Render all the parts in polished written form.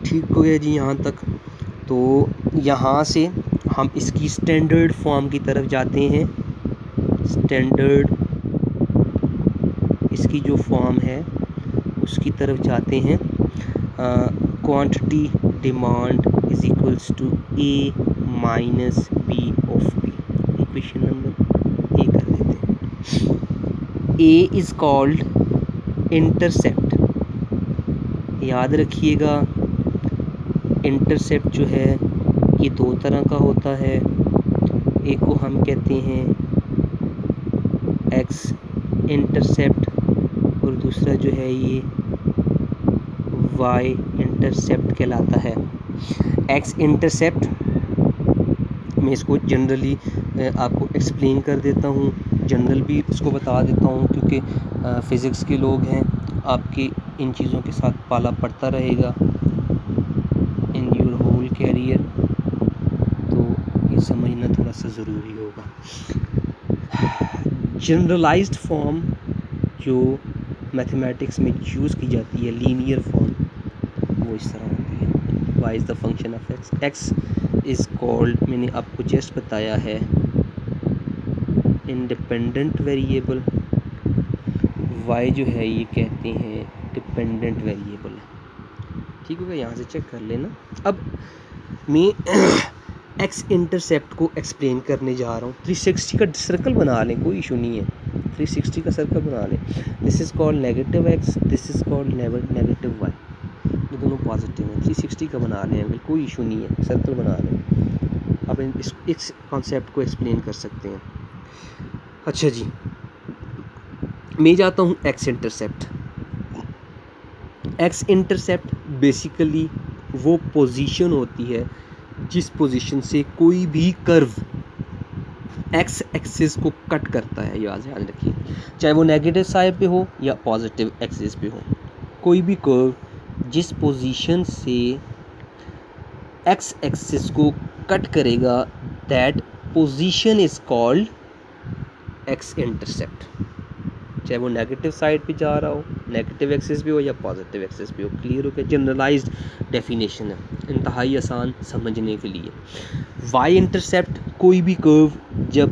ठीक हो गया जी यहाँ तक। तो यहाँ से हम इसकी स्टैंडर्ड फॉर्म की तरफ जाते हैं। स्टैंडर्ड इसकी जो फॉर्म है उसकी तरफ जाते हैं। Quantity demand is equals to A minus B of B. Equation number A कर देते हैं। A is called intercept. याद रखिएगा इंटरसेप्ट जो है ये दो तरह का होता है। एक को हम कहते हैं एक्स इंटरसेप्ट और दूसरा जो है ये वाई इंटरसेप्ट कहलाता है। एक्स इंटरसेप्ट मैं इसको जनरली आपको एक्सप्लेन कर देता हूँ, जनरल भी इसको बता देता हूँ क्योंकि फ़िज़िक्स के लोग हैं, आपके इन चीज़ों के साथ पाला पड़ता रहेगा इन योर होल कैरियर, तो ये समझना थोड़ा सा ज़रूरी होगा। जनरलाइज्ड फॉर्म जो मैथमेटिक्स में यूज़ की जाती है, लीनियर फॉर्म, वो इस तरह होती है। Y is the function of X. X is called, मैंने आपको जस्ट बताया है, इंडिपेंडेंट वेरिएबल। वाई जो है ये कहते हैं डिपेंडेंट वेरिएबल। ठीक होगा, यहाँ से चेक कर लेना। अब मैं एक्स इंटरसेप्ट को एक्सप्लेन करने जा रहा हूँ। 360 का सर्कल बना लें, कोई इशू नहीं है। 360 का सर्कल बना लें। This is called negative X, this is called negative Y. ये दोनों पॉजिटिव हैं। 360 का बना लें, अगर कोई इशू नहीं है, सर्कल बना लें। आप इस कॉन्सेप्ट को एक्सप्लेन कर सकते हैं। अच्छा जी, मैं जाता हूँ x intercept. X intercept basically वो पोजीशन होती है जिस पोजीशन से कोई भी कर्व एक्स एक्सिस को कट करता है। याद रखिए, चाहे वो नेगेटिव साइड पे हो या पॉजिटिव एक्सिस पे हो, कोई भी कर्व जिस पोजीशन से एक्स एक्सिस को कट करेगा, that position is called X intercept. चाहे वो नेगेटिव साइड पे जा रहा हो, नेगेटिव एक्सिस पे हो या पॉजिटिव एक्सिस पे हो। क्लियर हो गया? जनरलाइज्ड डेफिनेशन है, इंतहाई आसान समझने के लिए। वाई इंटरसेप्ट कोई भी कर्व जब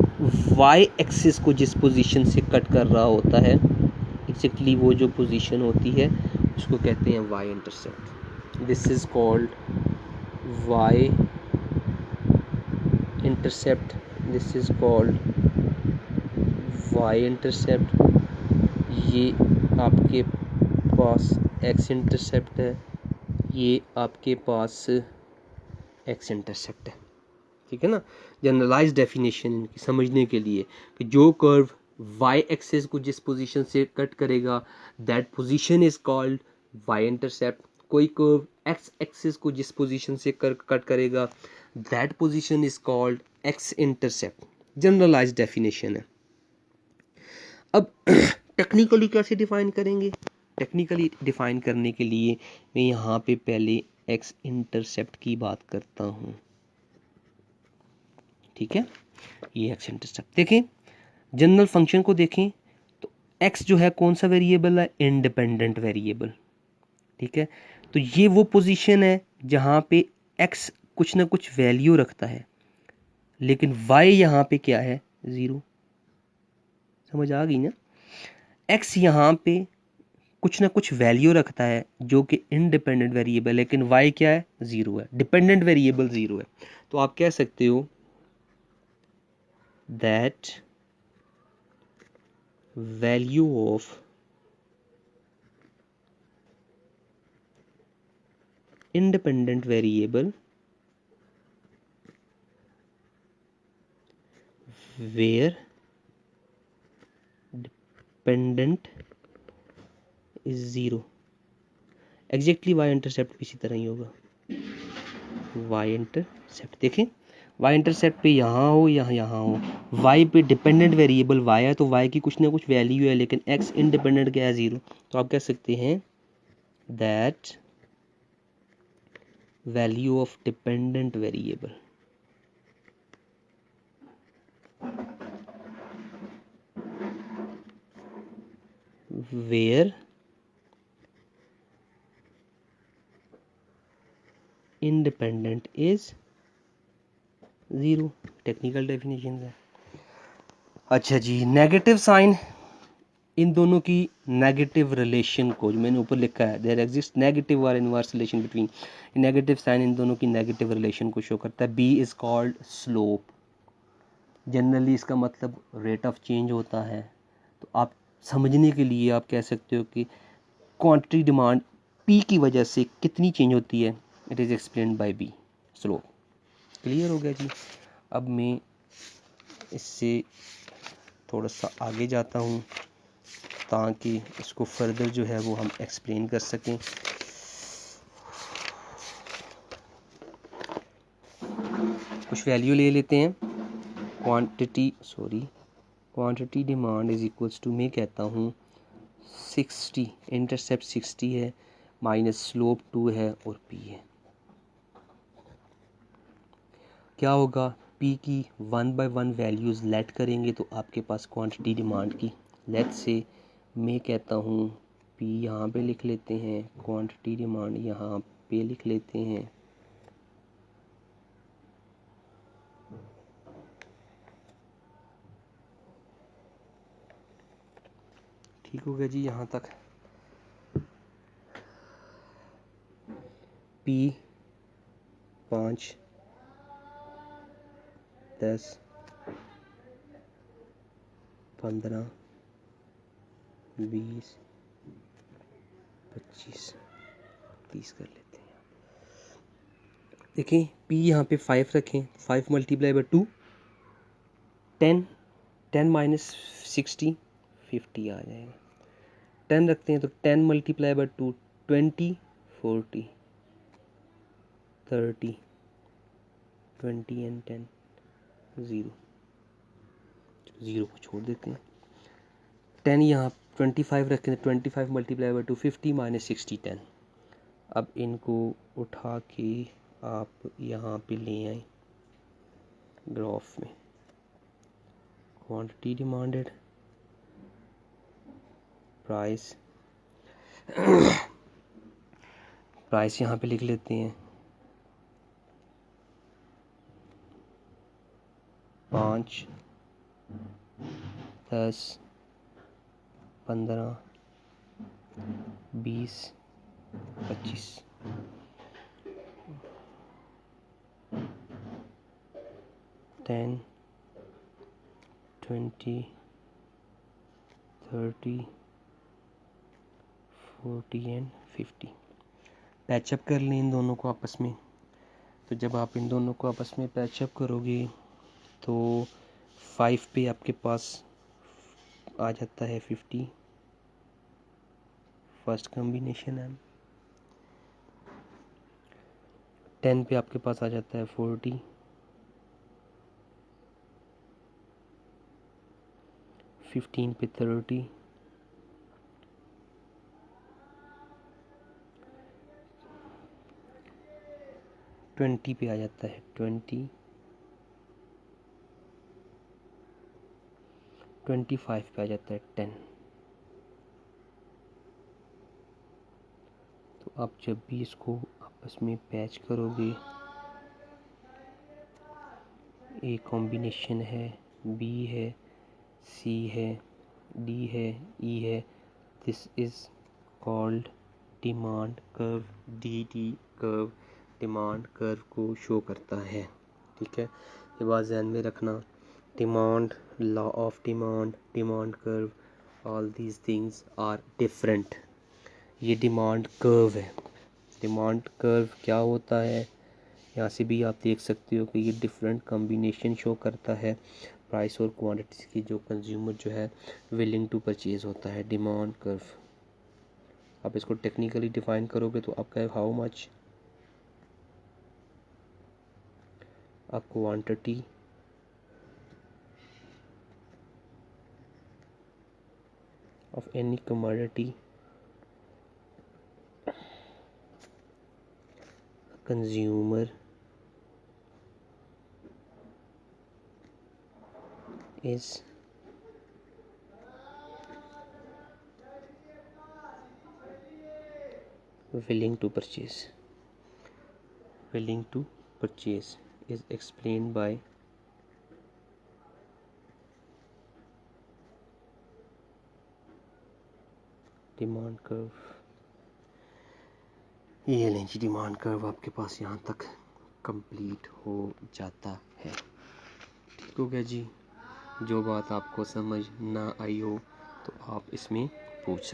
वाई एक्सिस को जिस पोजीशन से कट कर रहा होता है, एग्जैक्टली वो जो पोजीशन होती है उसको कहते हैं Y intercept. This is called Y intercept, this is called Y intercept. ये आपके पास एक्स इंटरसेप्ट है, ये आपके पास एक्स इंटरसेप्ट है। ठीक है ना? जनरलाइज डेफिनेशन इनकी समझने के लिए कि जो कर्व वाई एक्सिस को जिस पोजीशन से कट करेगा, that position is called Y intercept. कोई कर्व एक्स एक्सिस को जिस पोजीशन से कट करेगा, that position is called X intercept. Generalise definition है। अब टेक्निकली कैसे डिफाइन करेंगे? टेक्निकली डिफाइन करने के लिए मैं यहाँ पे पहले एक्स इंटरसेप्ट की बात करता हूँ। ठीक है, ये एक्स इंटरसेप्ट देखें, जनरल फंक्शन को देखें तो एक्स जो है कौन सा वेरिएबल है? Independent variable. ठीक है, तो ये वो पोजीशन है जहाँ पे एक्स कुछ ना कुछ वैल्यू रखता है, लेकिन वाई यहाँ पे क्या है? ज़ीरो। समझ आ गई ना? एक्स यहाँ पे कुछ ना कुछ वैल्यू रखता है जो कि इंडिपेंडेंट वेरिएबल, लेकिन वाई क्या है? ज़ीरो है। डिपेंडेंट वेरिएबल ज़ीरो है। तो आप कह सकते हो that value of independent variable where dependent is zero। Exactly Y intercept भी इसी तरह ही होगा। वाई इंटरसेप्ट देखें, वाई इंटरसेप्ट पे यहाँ हो या यहाँ हो, वाई पे डिपेंडेंट वेरिएबल वाई है तो वाई की कुछ ना कुछ वैल्यू है, लेकिन एक्स इंडिपेंडेंट क्या है? ज़ीरो। तो आप कह सकते हैं that value of dependent variable where independent is 0, technical definition है। अच्छा जी, नेगेटिव साइन, इन दोनों की नेगेटिव रिलेशन को जो मैंने ऊपर लिखा है, देयर एग्जिस्ट नेगेटिव और inverse relation between, negative sign इन दोनों की नेगेटिव रिलेशन को शो करता है। B is called slope, generally इसका मतलब रेट ऑफ चेंज होता है। तो आप समझने के लिए आप कह सकते हो कि क्वांटिटी डिमांड पी की वजह से कितनी चेंज होती है, it is explained by B, slope. Clear हो गया जी। अब मैं इससे थोड़ा सा आगे जाता हूँ ताकि इसको फर्दर जो है वो हम एक्सप्लेन कर सकें। कुछ वैल्यू ले लेते हैं। Quantity demand is equals to, मैं कहता हूँ 60, इंटरसेप्ट 60 है, माइनस स्लोप 2 है और पी है। क्या होगा, पी की 1/1 वैल्यूज़ लेट करेंगे तो आपके पास क्वांटिटी डिमांड की, लेट से मैं कहता हूँ पी यहाँ पे लिख लेते हैं, क्वांटिटी डिमांड यहाँ पे लिख लेते हैं। ठीक हो गया जी यहाँ तक। पी 5, 10, 15, 20, 25, 30 कर लेते हैं। देखें पी यहाँ पे 5 रखें, 5 मल्टीप्लाई बाय 2 10, 10 माइनस 60 50 आ जाएगा। 10 रखते हैं तो 10 मल्टीप्लाई बाय 2 20, 40, 30, 20 एंड 10 0, 0 को छोड़ देते हैं। 10 यहाँ 25 रखें तो 25 मल्टीप्लाई बाय 2 50 माइनस 60 10। अब इनको उठा के आप यहाँ पे ले आए ग्राफ में, क्वांटिटी डिमांडेड, प्राइस प्राइस यहाँ पे लिख लेते हैं 5, 10, 15, 20, 25, 10, 20, 30, 40 एंड 50। पैचअप कर लें इन दोनों को आपस में। तो जब आप इन दोनों को आपस में पैचअप करोगे तो 5 पे आपके पास आ जाता है 50, फर्स्ट कॉम्बिनेशन है। 10 पे आपके पास आ जाता है 40, 15 पे 30, 20 पे आ जाता है 20, 25 पे आ जाता है 10। तो आप जब भी इसको आपस में पैच करोगे, ए कॉम्बिनेशन है, बी है, सी है, डी है, ई है, this is called demand curve. D curve demand curve को शो करता है। ठीक है, ये बात ध्यान में रखना। Demand, law of demand, demand curve, all these things are different. ये डिमांड कर्व है। डिमांड कर्व क्या होता है, यहाँ से भी आप देख सकते हो कि ये डिफरेंट कॉम्बिनेशन शो करता है प्राइस और क्वांटिटीज़ की, जो कंज्यूमर जो है विलिंग टू परचेज होता है। डिमांड कर्व आप इसको टेक्निकली डिफाइन करोगे तो आपका है how much a quantity of any commodity consumer is willing to purchase। willing to purchase is explained by demand curve. ये लें जी, डिमांड कर्व आपके पास यहाँ तक कंप्लीट हो जाता है। ठीक हो गया जी। जो बात आपको समझ ना आई हो तो आप इसमें पूछ सकते